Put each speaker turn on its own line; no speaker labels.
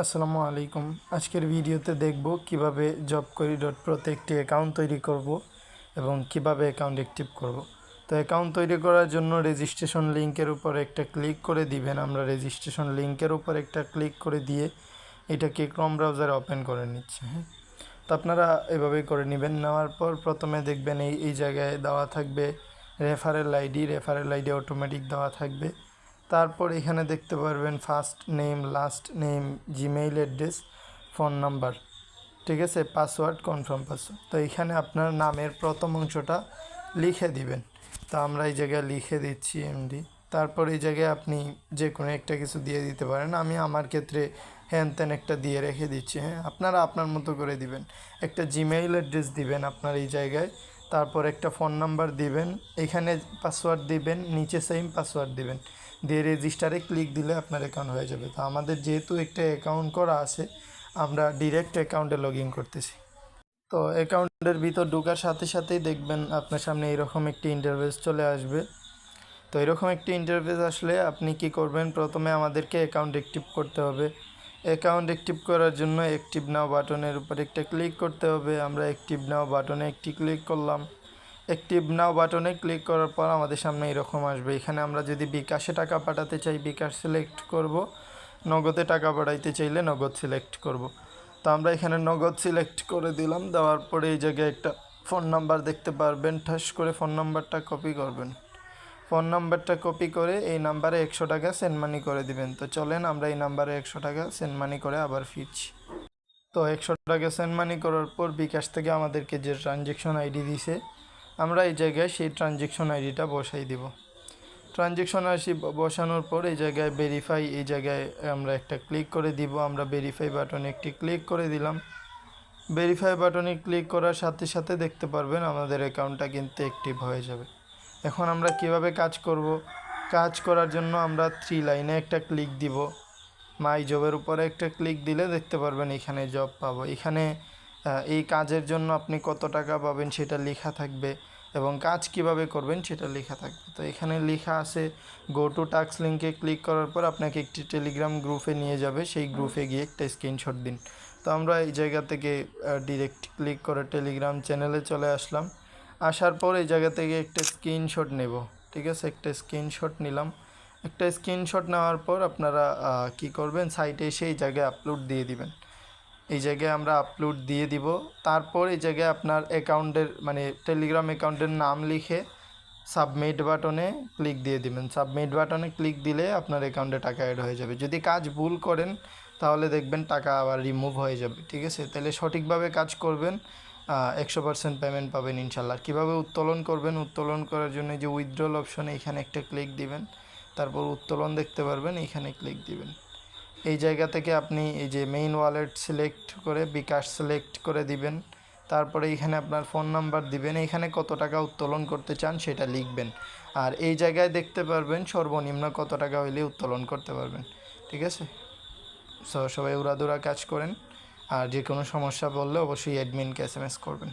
আসসালামু আলাইকুম। আজকের ভিডিওতে দেখব কিভাবে jobkori.pro-তে একটি অ্যাকাউন্ট তৈরি করব এবং কিভাবে অ্যাকাউন্ট অ্যাক্টিভ করব। তো অ্যাকাউন্ট তৈরি করার জন্য রেজিস্ট্রেশন লিংকের উপর একটা ক্লিক করে দিবেন। আমরা রেজিস্ট্রেশন লিংকের উপর একটা ক্লিক করে দিয়ে এটাকে ক্রোম ব্রাউজারে ওপেন করে নিচ্ছি। তো আপনারা এভাবেই করে নেবেন। নেওয়ার পর প্রথমে দেখবেন এই জায়গায় দেওয়া থাকবে রেফারেল আইডি অটোমেটিক দেওয়া থাকবে। তারপর এখানে দেখতে পারবেন first name, last name, Gmail address, phone number, ঠিক আছে, পাসওয়ার্ড, কনফার্ম পাসওয়ার্ড। তো এখানে আপনার নামের প্রথম অংশটা লিখে দিবেন। তো আমরা এই জায়গায় লিখে দিচ্ছি এমডি। তারপর এই জায়গায় আপনি যে কোনো একটা কিছু দিয়ে দিতে পারেন। আমি আমার ক্ষেত্রে হ্যান ত্যান একটা দিয়ে রেখে দিচ্ছি। আপনারা আপনার মতো করে দিবেন। একটা জিমেইল অ্যাড্রেস দিবেন আপনার এই জায়গায়, তারপর একটা ফোন নাম্বার দিবেন, এখানে পাসওয়ার্ড দিবেন, নিচে সেম পাসওয়ার্ড দিবেন, দিয়ে রেজিস্টারে ক্লিক দিলে আপনার অ্যাকাউন্ট হয়ে যাবে। তো আমাদের যেহেতু একটা অ্যাকাউন্ট করা আছে, আমরা ডিরেক্ট অ্যাকাউন্টে লগ ইন করতেছি। তো অ্যাকাউন্টের ভিতর ঢোকার সাথে সাথেই দেখবেন আপনার সামনে এরকম একটি ইন্টারফেস চলে আসবে। তো এরকম একটি ইন্টারফেস আসলে আপনি কি করবেন, প্রথমে আমাদেরকে অ্যাকাউন্ট অ্যাক্টিভ করতে হবে। অ্যাকাউন্ট অ্যাক্টিভ করার জন্য অ্যাক্টিভ নাও বাটনের উপর একটা ক্লিক করতে হবে। আমরা অ্যাক্টিভ নাও বাটনে একটি ক্লিক করলাম। অ্যাক্টিভ নাও বাটনে ক্লিক করার পর আমাদের সামনে এরকম আসবে। এখানে আমরা যদি বিকাশে টাকা পাঠাতে চাই বিকাশ সিলেক্ট করব, নগদে টাকা পাঠাইতে চাইলে নগদ সিলেক্ট করব। তো আমরা এখানে নগদ সিলেক্ট করে দিলাম। দেওয়ার পরে এই জায়গায় একটা ফোন নাম্বার দেখতে পারবেন, ঠাস করে ফোন নাম্বারটা কপি করবেন। ফোন নাম্বারটা কপি করে এই নাম্বারে 100 টাকা সেন্ড মানি করে দিবেন। তো চলেন আমরা এই নাম্বারে 100 টাকা সেন্ড মানি করে আবার ফিরছি। তো 100 টাকা সেন্ড মানি করার পর বিকাশ থেকে আমাদেরকে যে ট্রানজ্যাকশন আইডি দিছে, আমরা এই জায়গায় সেই ট্রানজ্যাকশন আইডিটা বসাই দিব। ট্রানজ্যাকশন আইডি বসানোর পর এই জায়গায় ভেরিফাই, এই জায়গায় আমরা একটা ক্লিক করে দিব। আমরা ভেরিফাই বাটনে একটি ক্লিক করে দিলাম। ভেরিফাই বাটনে ক্লিক করার সাথে সাথে দেখতে পারবেন আমাদের অ্যাকাউন্টটা কিন্তু অ্যাক্টিভ হয়ে যাবে। এখন আমরা কিভাবে কাজ করব, কাজ করার জন্য আমরা 3 লাইনে একটা ক্লিক দিব। মাই জবের উপরে একটা ক্লিক দিলে দেখতে পারবেন এখানে জব পাবো। এখানে এই কাজের জন্য আপনি কত টাকা পাবেন সেটা লেখা থাকবে এবং কাজ কিভাবে করবেন সেটা লেখা থাকবে। তো এখানে লেখা আছে গো টু টাস্ক লিঙ্কে ক্লিক করার পর আপনাকে একটি টেলিগ্রাম গ্রুপে নিয়ে যাবে, সেই গ্রুপে গিয়ে একটা স্ক্রিনশট দিন। তো আমরা এই জায়গা থেকে ডিরেক্ট ক্লিক করে টেলিগ্রাম চ্যানেলে চলে আসলাম। আসার পর এই জায়গা থেকে একটা স্ক্রিনশট নেব, ঠিক আছে, একটা স্ক্রিনশট নিলাম। একটা স্ক্রিনশট নেওয়ার পর আপনারা কি করবেন, সাইটে এসে এই জায়গায় আপলোড দিয়ে দিবেন। এই জায়গায় আমরা আপলোড দিয়ে দিব। তারপর এই জায়গায় আপনার অ্যাকাউন্টের মানে টেলিগ্রাম অ্যাকাউন্টের নাম লিখে সাবমিট বাটনে ক্লিক দিয়ে দিবেন। সাবমিট বাটনে ক্লিক দিলে আপনার অ্যাকাউন্টে টাকা অ্যাড হয়ে যাবে। যদি কাজ ভুল করেন তাহলে দেখবেন টাকা আবার রিমুভ হয়ে যাবে, ঠিক আছে। তাহলে সঠিকভাবে কাজ করবেন, 100% পেমেন্ট পাবেন ইনশাল্লাহ। কীভাবে উত্তোলন করবেন, উত্তোলন করার জন্য যে উইথড্রল অপশনে এখানে একটা ক্লিক দিবেন, তারপর উত্তোলন দেখতে পারবেন, এইখানে ক্লিক দিবেন। এই জায়গা থেকে আপনি এই যে মেইন ওয়ালেট সিলেক্ট করে বিকাশ সিলেক্ট করে দিবেন। তারপরে এইখানে আপনার ফোন নাম্বার দিবেন, এইখানে কত টাকা উত্তোলন করতে চান সেটা লিখবেন। আর এই জায়গায় দেখতে পারবেন সর্বনিম্ন কত টাকা হইলে উত্তোলন করতে পারবেন, ঠিক আছে। সবাই উড়াদুরা কাজ করেন, আর যে কোনো সমস্যা বললে অবশ্যই অ্যাডমিনকে SMS করবেন।